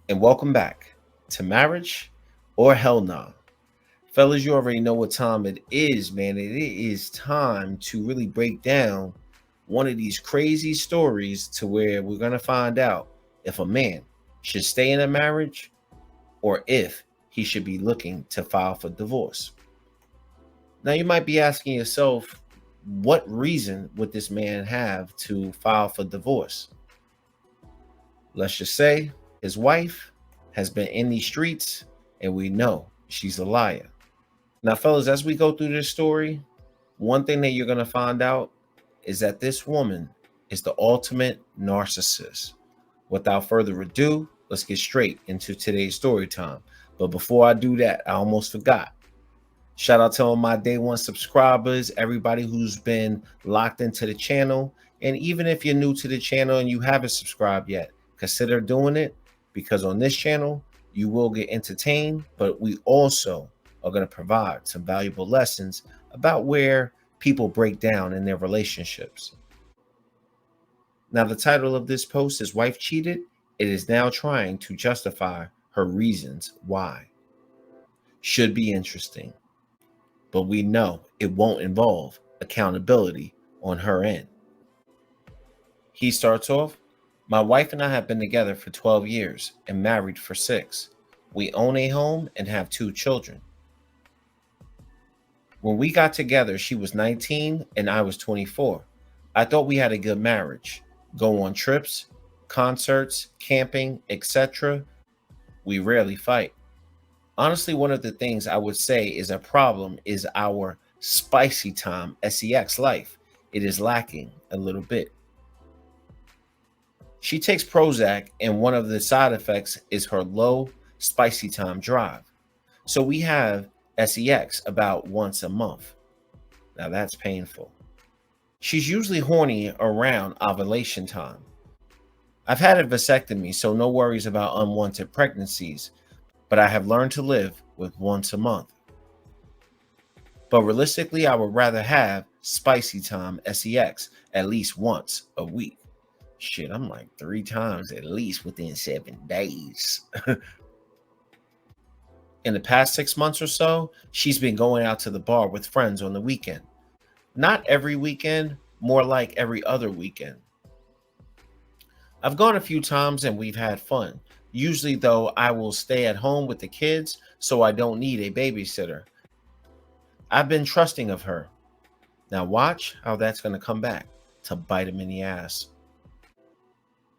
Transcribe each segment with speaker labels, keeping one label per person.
Speaker 1: and welcome back to Marriage or Hell Nah. Fellas, you already know what time it is, man. It is time to really break down one of these crazy stories to where we're going to find out if a man should stay in a marriage or if he should be looking to file for divorce. Now, you might be asking yourself, what reason would this man have to file for divorce? Let's just say his wife has been in these streets and we know she's a liar. Now, fellas, as we go through this story, one thing that you're going to find out is that this woman is the ultimate narcissist. Without further ado, let's get straight into today's story time. But before I do that, I almost forgot. Shout out to all my day one subscribers, everybody who's been locked into the channel. And even if you're new to the channel and you haven't subscribed yet, consider doing it, because on this channel, you will get entertained, but we also are going to provide some valuable lessons about where people break down in their relationships. Now, the title of this post is Wife Cheated. It is now trying to justify her reasons why. Should be interesting, but we know it won't involve accountability on her end. He starts off, my wife and I have been together for 12 years and married for 6. We own a home and have 2 children. When we got together, she was 19 and I was 24. I thought we had a good marriage. Go on trips, concerts, camping, etc. We rarely fight. Honestly, one of the things I would say is a problem is our spicy time sex life. It is lacking a little bit. She takes Prozac, and one of the side effects is her low spicy time drive. So we have sex about once a month. Now that's painful. She's usually horny around ovulation time. I've had a vasectomy, so no worries about unwanted pregnancies, but I have learned to live with once a month. But realistically, I would rather have spicy time sex at least once a week. Shit, I'm like 3 times at least within 7 days. In the past 6 months or so, she's been going out to the bar with friends on the weekend. Not every weekend, more like every other weekend. I've gone a few times and we've had fun. Usually, though, I will stay at home with the kids, so I don't need a babysitter. I've been trusting of her. Now watch how that's going to come back to bite him in the ass.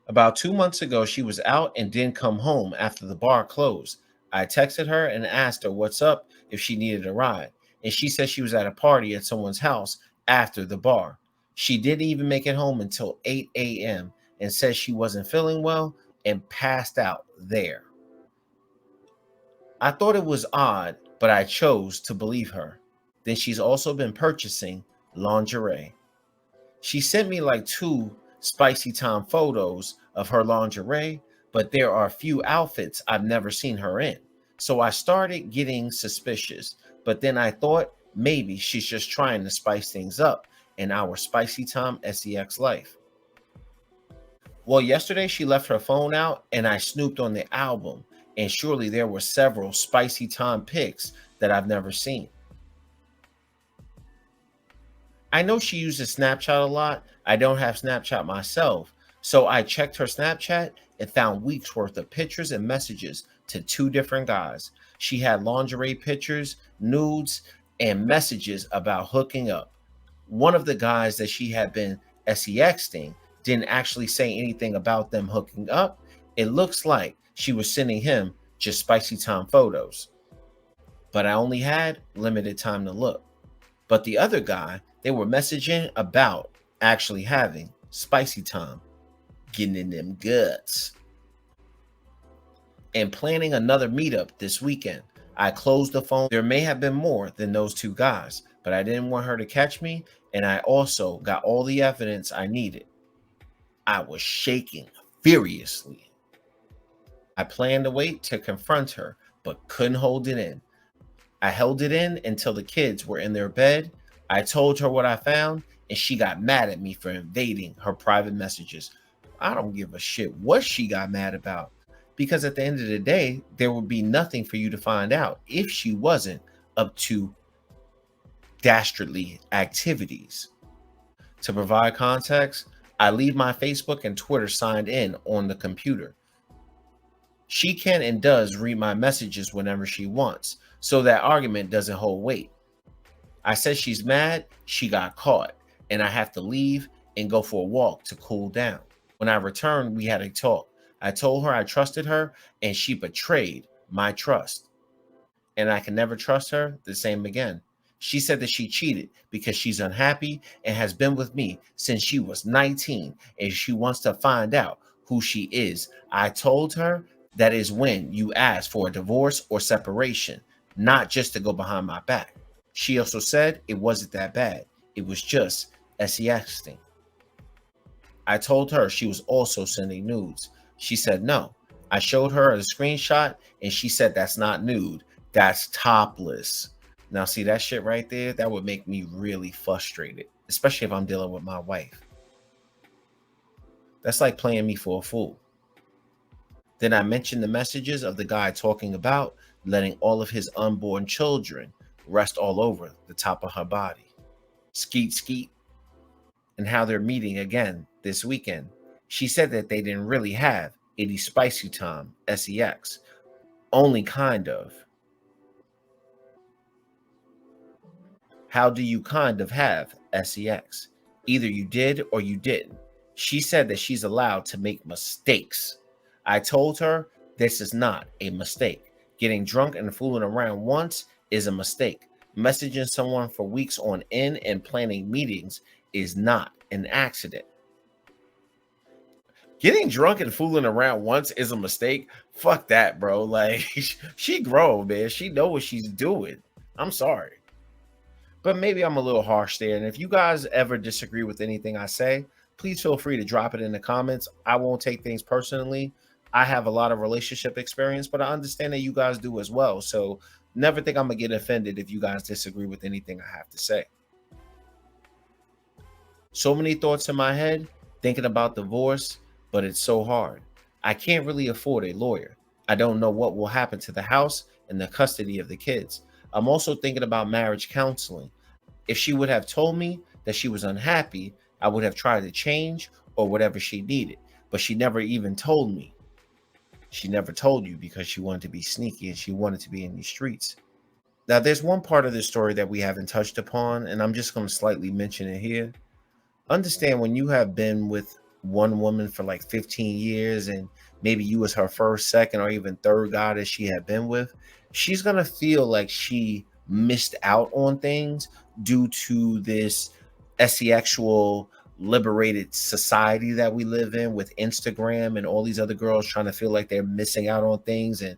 Speaker 1: About 2 months ago, she was out and didn't come home after the bar closed. I texted her and asked her what's up if she needed a ride, and she said she was at a party at someone's house after the bar. She didn't even make it home until 8 a.m. and said she wasn't feeling well and passed out there. I thought it was odd, but I chose to believe her. Then she's also been purchasing lingerie. She sent me like 2 spicy time photos of her lingerie, but there are a few outfits I've never seen her in. So I started getting suspicious, but then I thought maybe she's just trying to spice things up in our spicy time sex life. Well, yesterday she left her phone out and I snooped on the album, and surely there were several spicy time pics that I've never seen. I know she uses Snapchat a lot. I don't have Snapchat myself, so I checked her Snapchat and found weeks worth of pictures and messages to 2 different guys. She had lingerie pictures, nudes, and messages about hooking up. One of the guys that she had been sexting didn't actually say anything about them hooking up. It looks like she was sending him just spicy time photos. But I only had limited time to look. But the other guy, they were messaging about actually having spicy time, getting in them guts, and planning another meetup this weekend. I closed the phone. There may have been more than those 2 guys, but I didn't want her to catch me, and I also got all the evidence I needed. I was shaking furiously. I planned to wait to confront her, but couldn't hold it in. I held it in until the kids were in their bed. I told her what I found, and she got mad at me for invading her private messages. I don't give a shit what she got mad about. Because at the end of the day, there would be nothing for you to find out if she wasn't up to dastardly activities. To provide context, I leave my Facebook and Twitter signed in on the computer. She can and does read my messages whenever she wants, so that argument doesn't hold weight. I said she's mad, she got caught, and I have to leave and go for a walk to cool down. When I returned, we had a talk. I told her I trusted her, and she betrayed my trust, and I can never trust her the same again. She said that she cheated because she's unhappy and has been with me since she was 19, and she wants to find out who she is. I told her that is when you ask for a divorce or separation, not just to go behind my back. She also said it wasn't that bad. It was just sexting. I told her she was also sending nudes. She said no. I showed her a screenshot and she said that's not nude. That's topless. Now, see that shit right there? That would make me really frustrated, especially if I'm dealing with my wife. That's like playing me for a fool. Then I mentioned the messages of the guy talking about letting all of his unborn children rest all over the top of her body. Skeet skeet. And how they're meeting again this weekend. She said that they didn't really have any spicy time, sex. Only kind of. How do you kind of have sex? Either you did or you didn't. She said that she's allowed to make mistakes. I told her this is not a mistake. Getting drunk and fooling around once is a mistake. Messaging someone for weeks on end and planning meetings is not an accident. Getting drunk and fooling around once is a mistake. Fuck that, bro. Like, she grown, man. She know what she's doing. I'm sorry. But maybe I'm a little harsh there. And if you guys ever disagree with anything I say, please feel free to drop it in the comments. I won't take things personally. I have a lot of relationship experience, but I understand that you guys do as well. So never think I'm going to get offended if you guys disagree with anything I have to say. So many thoughts in my head, thinking about divorce, but it's so hard. I can't really afford a lawyer. I don't know what will happen to the house and the custody of the kids. I'm also thinking about marriage counseling. If she would have told me that she was unhappy, I would have tried to change or whatever she needed. But she never even told me. She never told you because she wanted to be sneaky and she wanted to be in these streets. Now, there's one part of this story that we haven't touched upon, and I'm just going to slightly mention it here. Understand when you have been with one woman for like 15 years and maybe you was her first, second, or even third guy that she had been with, she's going to feel like she missed out on things due to this sexual liberated society that we live in with Instagram and all these other girls trying to feel like they're missing out on things, and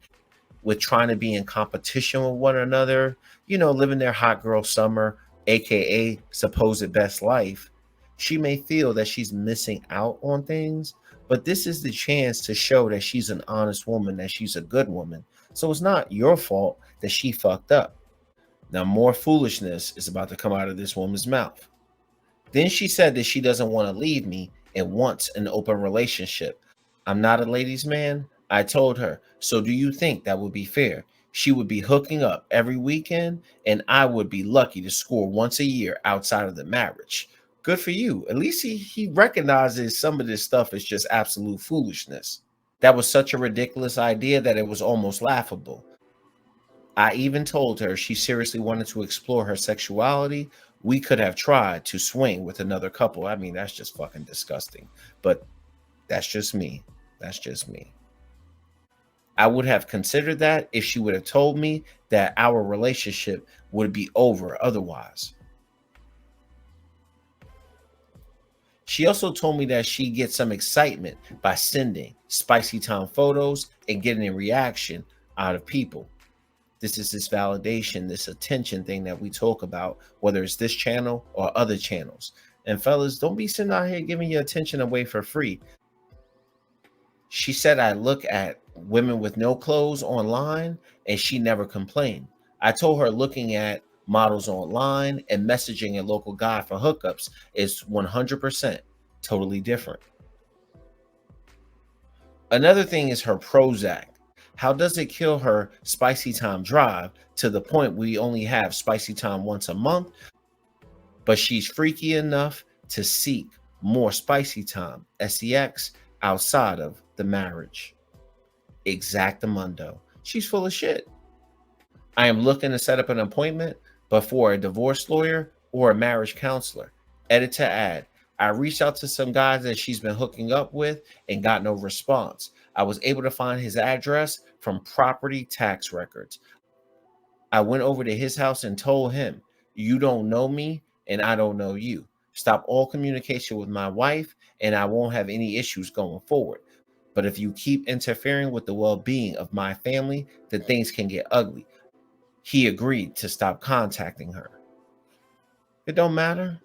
Speaker 1: with trying to be in competition with one another, living their hot girl summer, aka supposed best life. She may feel that she's missing out on things, but this is the chance to show that she's an honest woman, that she's a good woman. So it's not your fault that she fucked up. Now, more foolishness is about to come out of this woman's mouth. Then she said that she doesn't want to leave me and wants an open relationship. I'm not a ladies' man. I told her, so do you think that would be fair? She would be hooking up every weekend, and I would be lucky to score once a year outside of the marriage. Good for you. At least he recognizes some of this stuff is just absolute foolishness. That was such a ridiculous idea that it was almost laughable. I even told her she seriously wanted to explore her sexuality. We could have tried to swing with another couple. I mean, that's just fucking disgusting. But that's just me. That's just me. I would have considered that if she would have told me that our relationship would be over otherwise. She also told me that she gets some excitement by sending spicy time photos and getting a reaction out of people. This is this validation, this attention thing that we talk about, whether it's this channel or other channels. And fellas, don't be sitting out here giving your attention away for free. She said I look at women with no clothes online and she never complained. I told her looking at models online and messaging a local guy for hookups is 100% totally different. Another thing is her Prozac. How does it kill her spicy time drive to the point we only have spicy time once a month, but she's freaky enough to seek more spicy time, sex, outside of the marriage? Exactamundo. She's full of shit. I am looking to set up an appointment, but for a divorce lawyer or a marriage counselor. Edit to add. I reached out to some guys that she's been hooking up with and got no response. I was able to find his address from property tax records. I went over to his house and told him, "You don't know me and I don't know you. Stop all communication with my wife and I won't have any issues going forward. But if you keep interfering with the well being of my family, then things can get ugly." He agreed to stop contacting her. It don't matter.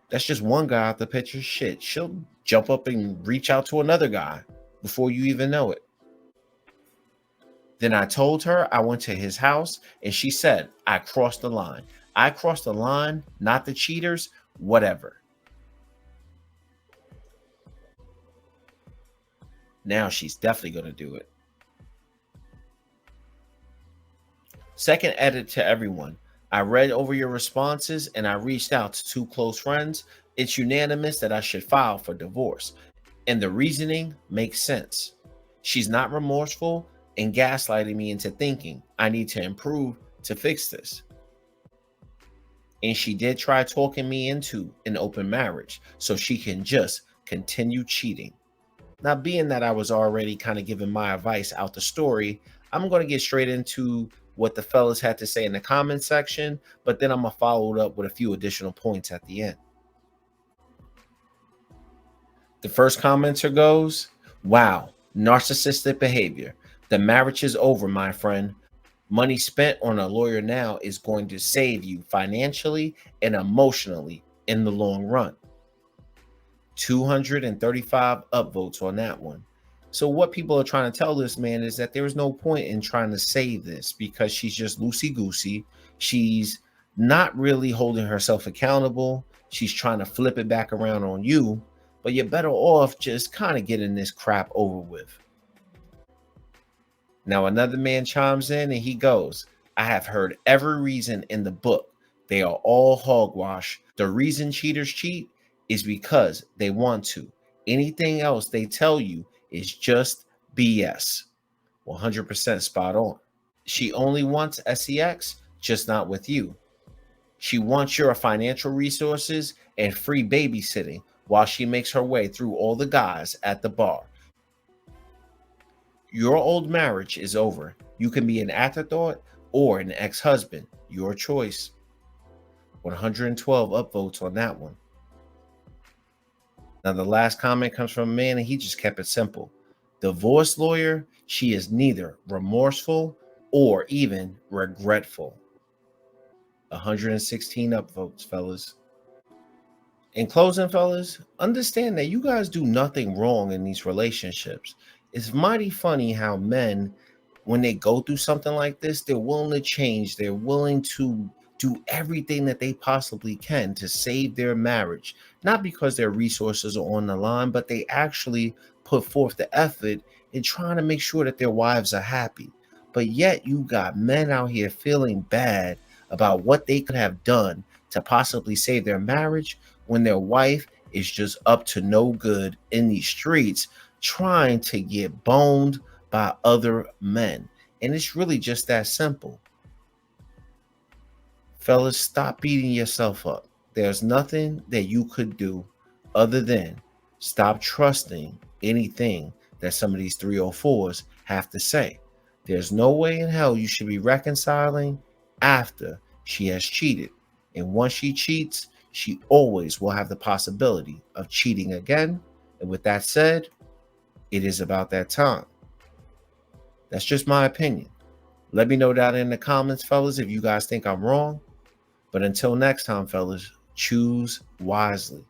Speaker 1: That's just one guy out the picture. Shit, she'll jump up and reach out to another guy before you even know it. Then I told her I went to his house and she said, "I crossed the line. I crossed the line, not the cheaters, whatever." Now she's definitely going to do it. Second edit to everyone. I read over your responses and I reached out to two close friends. It's unanimous that I should file for divorce. And the reasoning makes sense. She's not remorseful and gaslighting me into thinking I need to improve to fix this. And she did try talking me into an open marriage so she can just continue cheating. Now, being that I was already kind of giving my advice out the story, I'm going to get straight into what the fellas had to say in the comment section, but then I'm going to follow it up with a few additional points at the end. The first commenter goes, "Wow, narcissistic behavior. The marriage is over, my friend. Money spent on a lawyer now is going to save you financially and emotionally in the long run." 235 upvotes on that one. So what people are trying to tell this man is that there is no point in trying to save this because she's just loosey-goosey. She's not really holding herself accountable. She's trying to flip it back around on you, but you're better off just kind of getting this crap over with. Now another man chimes in and he goes, "I have heard every reason in the book. They are all hogwash. The reason cheaters cheat is because they want to. Anything else they tell you is just BS." 100% spot on. She only wants sex, just not with you. She wants your financial resources and free babysitting while she makes her way through all the guys at the bar. Your old marriage is over. You can be an afterthought or an ex-husband. Your choice. 112 upvotes on that one. Now, the last comment comes from a man, and he just kept it simple. Divorce lawyer, she is neither remorseful or even regretful. 116 upvotes, fellas. In closing, fellas, understand that you guys do nothing wrong in these relationships. It's mighty funny how men, when they go through something like this, they're willing to change. They're willing to do everything that they possibly can to save their marriage, not because their resources are on the line, but they actually put forth the effort in trying to make sure that their wives are happy. But yet you got men out here feeling bad about what they could have done to possibly save their marriage when their wife is just up to no good in these streets trying to get boned by other men. And it's really just that simple. Fellas, stop beating yourself up. There's nothing that you could do other than stop trusting anything that some of these 304s have to say. There's no way in hell you should be reconciling after she has cheated. And once she cheats, she always will have the possibility of cheating again. And with that said, it is about that time. That's just my opinion. Let me know down in the comments, fellas, if you guys think I'm wrong. But until next time, fellas, choose wisely.